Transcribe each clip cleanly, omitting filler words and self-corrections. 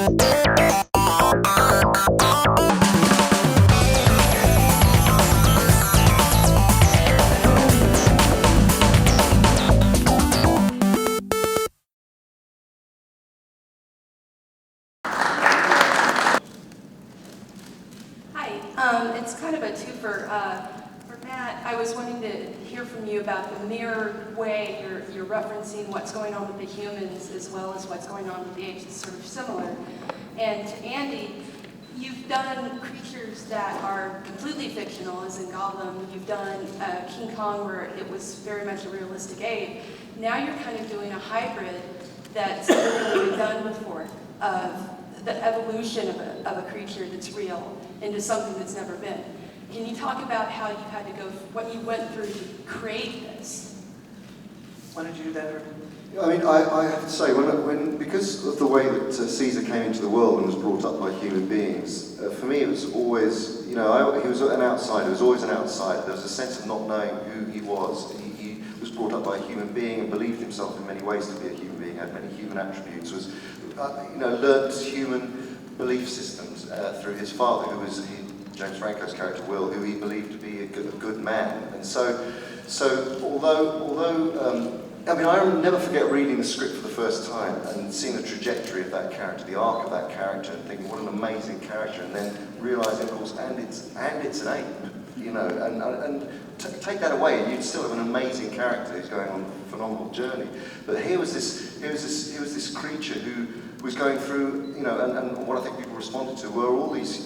It's kind of a twofer. For Matt, I was wanting to hear from you about the mirrored way you're referencing what's going on with the humans as well as what's going on with the apes. It's sort of similar. And to Andy, you've done creatures that are completely fictional, as in Gollum. You've done King Kong, where it was very much a realistic ape. Now you're kind of doing a hybrid that's never really been done before, of the evolution of a creature that's real into something that's never been. Can you talk about how you had to go, what you went through to create this? Why don't you do that? Yeah, I mean, I have to say, because of the way that Caesar came into the world and was brought up by human beings, for me it was always, he was an outsider. He was always an outsider. There was a sense of not knowing who he was. He was brought up by a human being and believed himself in many ways to be a human being, had many human attributes, was, learned human belief systems through his father, who was James Franco's character Will, who he believed to be a good man. And so although I'll never forget reading the script for the first time and seeing the trajectory of that character, the arc of that character, and thinking, what an amazing character, and then realizing, of course, and it's an ape, and take that away, and you'd still have an amazing character who's going on a phenomenal journey. But here was this creature who was going through, and what I think people responded to were all these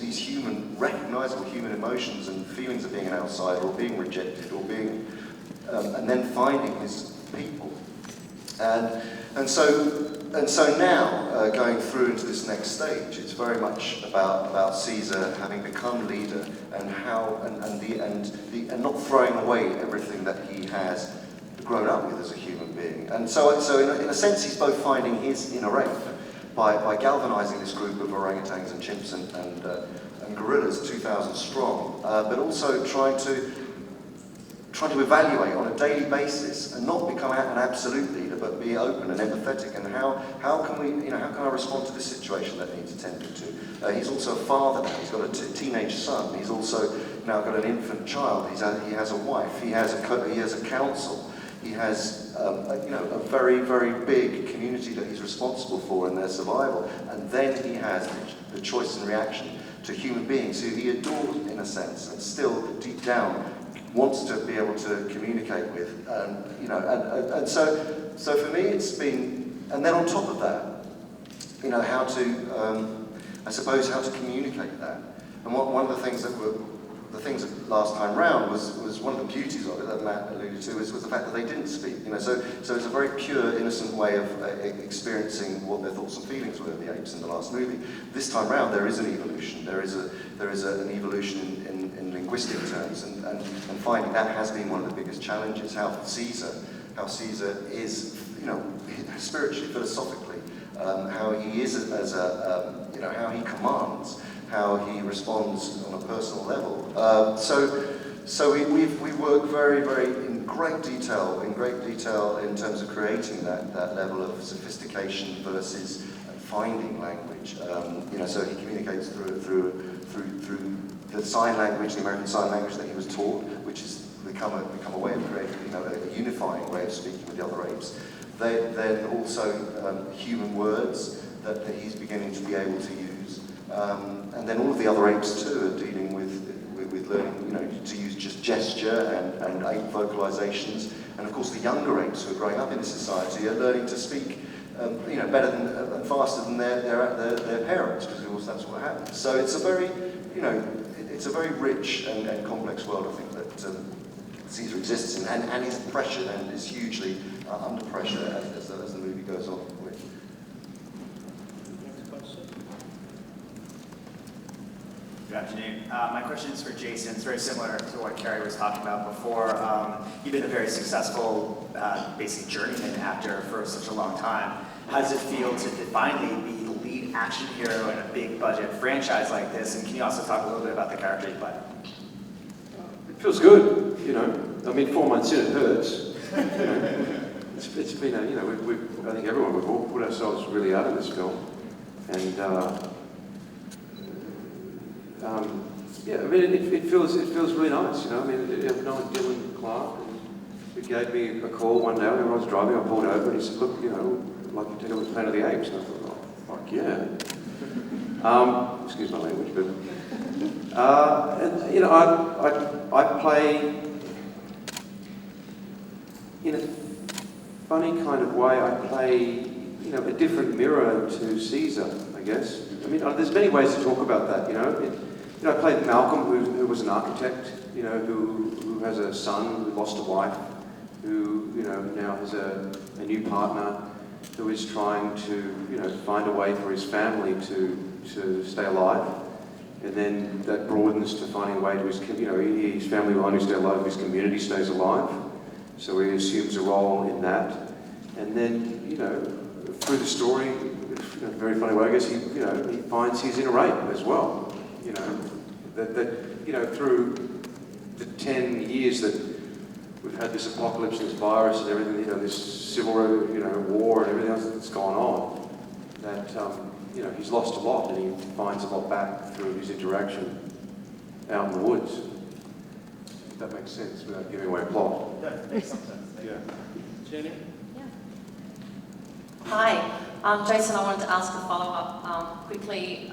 recognizable human emotions and feelings of being an outsider or being rejected or being, and then finding his people. And so now, going through into this next stage, it's very much about Caesar having become leader and and not throwing away everything that he has grown up with as a human being. And so in a sense, he's both finding his inner ape by galvanizing this group of orangutans and chimps and gorillas, 2,000 strong, but also trying to evaluate on a daily basis and not become an absolute leader, but be open and empathetic. And how can I respond to this situation that needs attended to? He's also a father now. He's got a teenage son. He's also now got an infant child. He has a wife. He has a council. He has a very, very big community that he's responsible for in their survival. And then he has the choice and reaction to human beings who he adores in a sense, and still deep down wants to be able to communicate with. And so for me it's been, and then on top of that, how to communicate that. And one of the things that last time round was one of the beauties of it that Matt alluded to was the fact that they didn't speak. So it's a very pure, innocent way of experiencing what their thoughts and feelings were of the apes in the last movie. This time round, there is an evolution. There is an evolution in linguistic terms, and finding that has been one of the biggest challenges. How Caesar is, spiritually, philosophically, how he is as how he commands, how he responds on a personal level. So we work very, very in great detail in terms of creating that level of sophistication versus finding language. So he communicates through the sign language, the American Sign Language that he was taught, which has become a way of creating, a unifying way of speaking with the other apes. Then also human words that he's beginning to be able to use. And then all of the other apes too are dealing with learning, to use just gesture and ape vocalizations. And of course the younger apes who are growing up in this society are learning to speak, better than and faster than their parents, because of course that's what happens. So it's a very, it's a very rich and complex world, I think, that Caesar exists in, and is pressured and is hugely under pressure as the movie goes on. Good afternoon. My question is for Jason. It's very similar to what Carrie was talking about before. You've been a very successful, basically journeyman actor for such a long time. How does it feel to finally be the lead action hero in a big budget franchise like this? And can you also talk a little bit about the character you play? It feels good, 4 months in it hurts. It's been I think everyone, we've all put ourselves really out of this film. And yeah, I mean, it feels really nice, you know. I mean, I've known Dylan Clark, and he gave me a call one day when I was driving. I pulled over, and he said, "Look, you know, I'd like you to take a look at Planet of the Apes." And I thought, "Oh, fuck yeah." Excuse my language, but and you know, I play in a funny kind of way. I play, you know, a different mirror to Caesar, I guess. I mean, there's many ways to talk about that, you know. You know, I played Malcolm, who was an architect, you know, who has a son who lost a wife, who, you know, now has a new partner, who is trying to, you know, find a way for his family to stay alive. And then that broadens to finding a way to his, you know, his family will only stay alive if his community stays alive. So he assumes a role in that. And then, you know, through the story, in a very funny way, I guess, he finds he's in a rape as well. You know, that you know, through the 10 years that we've had this apocalypse and this virus and everything, you know, this civil, you know, war and everything else that's gone on, that, you know, he's lost a lot and he finds a lot back through his interaction out in the woods. If that makes sense without giving away a plot. Yeah, makes some sense. Yeah. Jenny? Hi, Jason, I wanted to ask a follow-up quickly.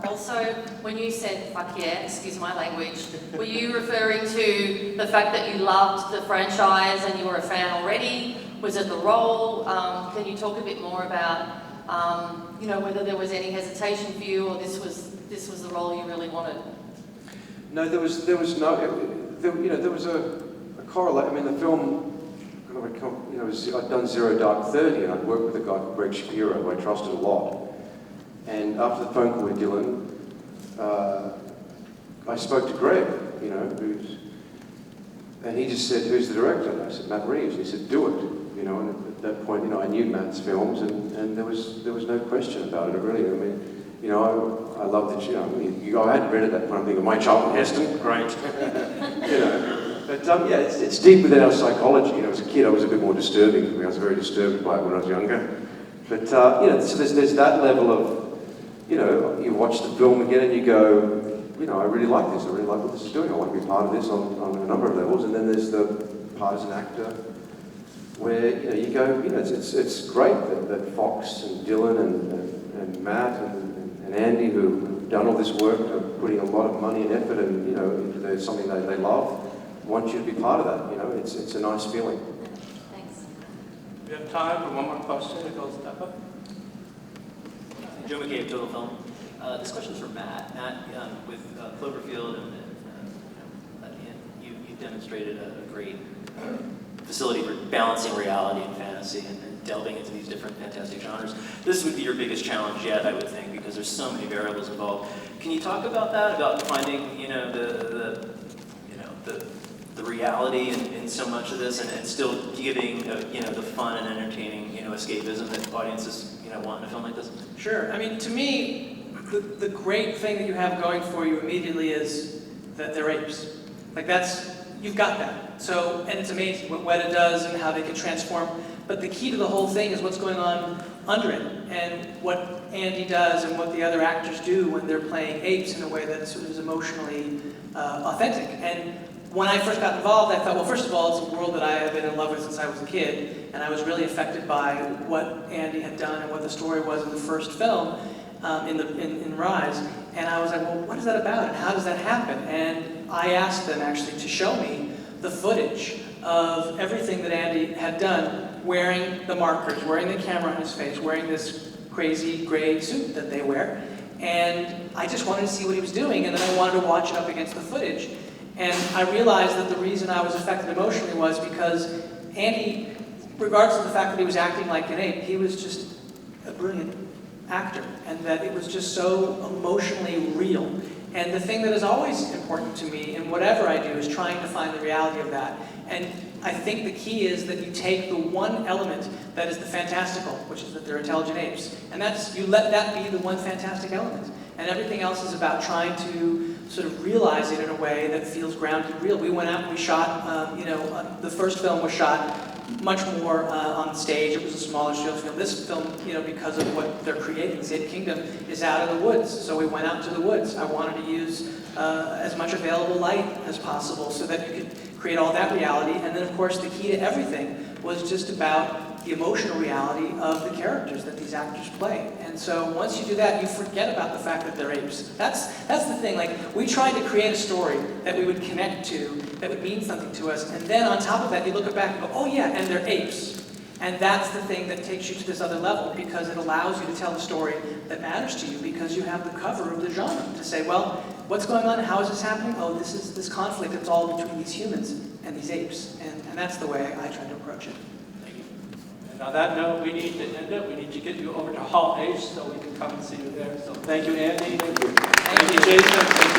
Also, when you said "fuck yeah," excuse my language, were you referring to the fact that you loved the franchise and you were a fan already? Was it the role? Can you talk a bit more about, you know, whether there was any hesitation for you, or this was the role you really wanted? No, there was no, you know, there was a correlation. I mean, the film, you know, I'd done Zero Dark 30, and I'd worked with a guy called Greg Shapiro, who I trusted a lot. And after the phone call with Dylan, I spoke to Greg, you know, and he just said, "Who's the director?" And I said, "Matt Reeves." And he said, "Do it." You know, and at that point, you know, I knew Matt's films, and there was no question about it, really. I mean, you know, I loved it. You know, I hadn't read at that point. I'm thinking, my Charlton Heston, great. You know. But yeah, it's deep within our psychology. You know, as a kid, I was a bit more disturbing for me. I was very disturbed by it when I was younger. But you know, so there's that level of, you know, you watch the film again and you go, you know, I really like this. I really like what this is doing. I want to be part of this on a number of levels. And then there's the part as an actor, where, you know, you go, you know, it's great that Fox and Dylan and Matt and Andy, who've done all this work, are putting a lot of money and effort and, you know, into something they love. Want you to be part of that, you know, it's a nice feeling. Thanks. We have time for one more question. It goes step up. Joe McCabe, Total Film. This question is for Matt. Matt, with Cloverfield, and you demonstrated a great facility for balancing reality and fantasy and delving into these different fantastic genres. This would be your biggest challenge yet, I would think, because there's so many variables involved. Can you talk about that, about finding, you know, the reality in so much of this, and still giving, you know, the fun and entertaining, you know, escapism that audiences, you know, want in a film like this? Sure. I mean, to me, the great thing that you have going for you immediately is that they're apes. Like you've got that. So, and it's amazing what Weta does and how they can transform. But the key to the whole thing is what's going on under it, and what Andy does and what the other actors do when they're playing apes in a way that sort of is emotionally authentic. And when I first got involved, I thought, well, first of all, it's a world that I have been in love with since I was a kid, and I was really affected by what Andy had done and what the story was in the first film, in Rise. And I was like, well, what is that about, and how does that happen? And I asked them, actually, to show me the footage of everything that Andy had done, wearing the markers, wearing the camera on his face, wearing this crazy gray suit that they wear. And I just wanted to see what he was doing, and then I wanted to watch it up against the footage. And I realized that the reason I was affected emotionally was because Andy, regardless of the fact that he was acting like an ape, he was just a brilliant actor, and that it was just so emotionally real. And the thing that is always important to me in whatever I do is trying to find the reality of that. And I think the key is that you take the one element that is the fantastical, which is that they're intelligent apes, and you let that be the one fantastic element. And everything else is about trying to sort of realize it in a way that feels grounded and real. We went out and we shot, the first film was shot much more on stage. It was a smaller show. This film, because of what they're creating, the Ape Kingdom, is out of the woods. So we went out to the woods. I wanted to use as much available light as possible so that you could create all that reality. And then, of course, the key to everything was just about the emotional reality of the characters that these actors play. And so once you do that, you forget about the fact that they're apes. That's the thing. Like, we tried to create a story that we would connect to, that would mean something to us. And then on top of that, you look back and go, oh yeah, and they're apes. And that's the thing that takes you to this other level, because it allows you to tell the story that matters to you, because you have the cover of the genre to say, well, what's going on? How is this happening? Oh, this is this conflict that's all between these humans and these apes. And that's the way I try to approach it. And on that note, we need to end it. We need to get you over to Hall H so we can come and see you there. So thank you, Andy. Thank you. Thank you, Jason. Thank you.